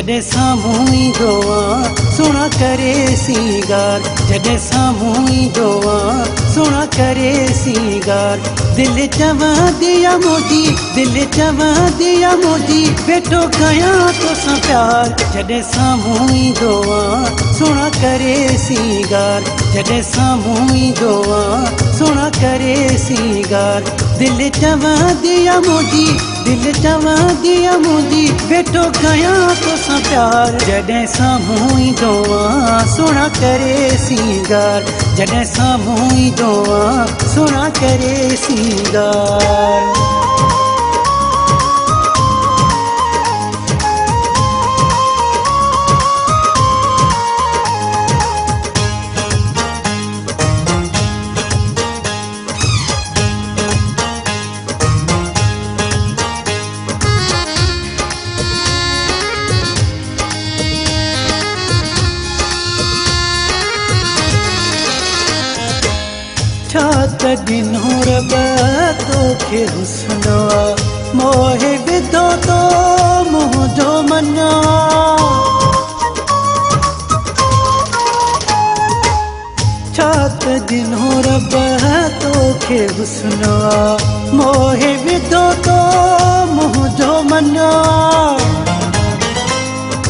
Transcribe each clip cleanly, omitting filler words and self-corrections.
जॾहिं साम्हूं ईंदो आहे सुहिणा करे सींगार जॾहिं साम्हूं ईंदो आहे सुहिणा करे सींगार दिलि चवंदी आहे मुंहिंजी दिलि चवंदी आहे मुंहिंजी वेठो कयां तोसां प्यार जॾहिं साम्हूं ईंदो आहे सुहिणा करे सींगार जॾहिं साम्हूं ईंदो आहे सुहिणा करे सींगार दिलि चवंदी आहे मुंहिंजी दिलि चवंदी आहे मुंहिंजी वेठो कयां तोसां प्यार जॾहिं साम्हूं ईंदो आहे सुहिणा करे सींगार जॾहिं साम्हूं ईंदो आहे सुहिणा करे सींगार छा त ॾिनो रब तोखे हुस्न मोहे विधो तो मुंहिंजो मन छा त ॾिनो रब तोखे हुस्न मोहे विधो तो मुंहिंजो मन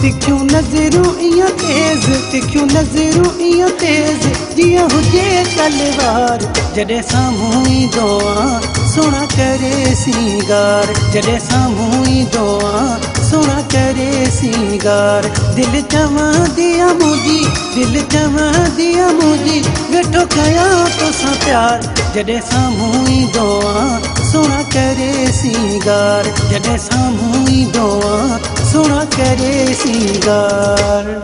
तिखियूं नज़रूं ईअं तेज़ तिखियूं नज़रूं ईअं तेज़ जीअं हुजे तलवार जॾहिं साम्हूं ईंदो आहे सुहिणा करे सींगार जॾहिं साम्हूं ईंदो आहे सुहिणा करे सींगार दिलि चवंदी आहे मुंहिंजी दिलि चवंदी आहे मुंहिंजी वेठो कयां तोसां प्यार जॾहिं साम्हूं ईंदो आहे सुहिणा करे सींगार जॾहिं साम्हूं ईंदो आहे सुहिणा करे सींगार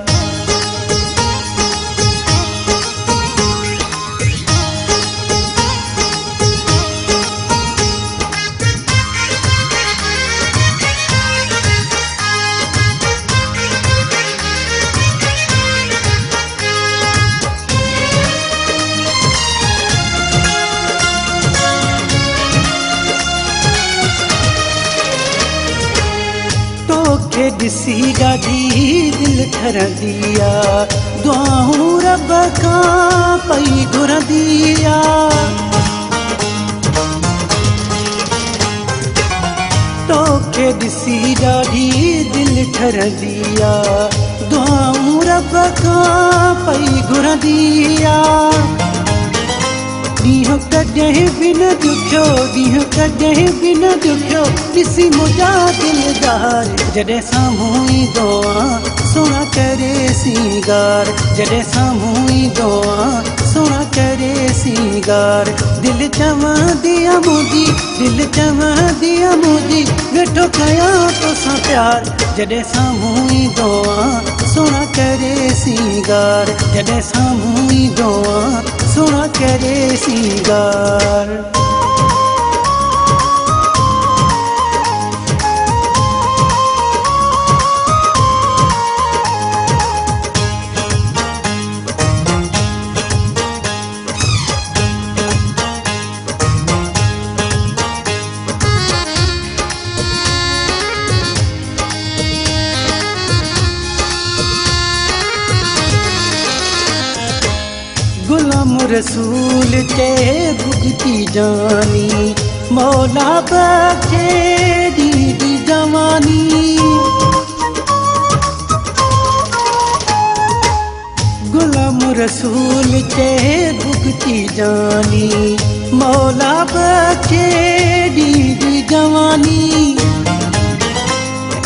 तोखे ॾिसी ॾाढी दिलि ठरंदी आहे दुआऊं रब खां पई घुरंदी आहे तोखे ॾिसी ॾाढी दिलि ठरंदी आहे दुआऊं रब खां पई घुरंदी आहे ॾींहुं कॾहिं बि न ॾुखियो ॾींहुं कॾहिं बि न ॾुखियो ॾिसी मुंहिंजा दिलदार जॾहिं साम्हूं ईंदो आहे सुहिणा करे सींगार जॾहिं साम्हूं ईंदो आहे सुहिणा करे सींगार दिलि चवंदी आहे मुंहिंजी दिलि चवंदी आहे मुंहिंजी वेठो कयां तोसां प्यार जॾहिं साम्हूं ईंदो आहे सुहिणा करे सींगार जॾहिं साम्हूं ईंदो आहे सुहिणा करे सींगार गुलाम रसूल चे भुगती जानी मौला बख्शे दी जवानी गुलाम रसूल चे भुगती जानी मौला बख्शे दी जवानी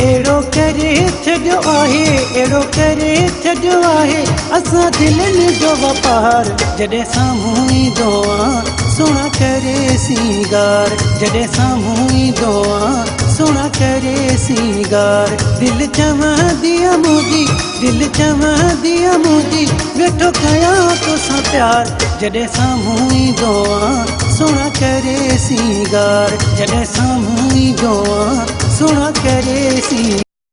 अहिड़ो करे छॾियो आहे अहिड़ो करे छॾियो आहे असां दिलनि जो वापार जॾहिं साम्हूं ईंदो आहे सुहिणा करे सींगार जॾहिं साम्हूं ईंदो आहे सुहिणा करे सींगार दिलि चवंदी आहे मुंहिंजी दिलि चवंदी आहे मुंहिंजी वेठो कयां तोसां प्यार जॾहिं साम्हूं ईंदो आहे सुहिणा करे सींगार जॾहिं साम्हूं ईंदो आहे सुहिणा करे सींगार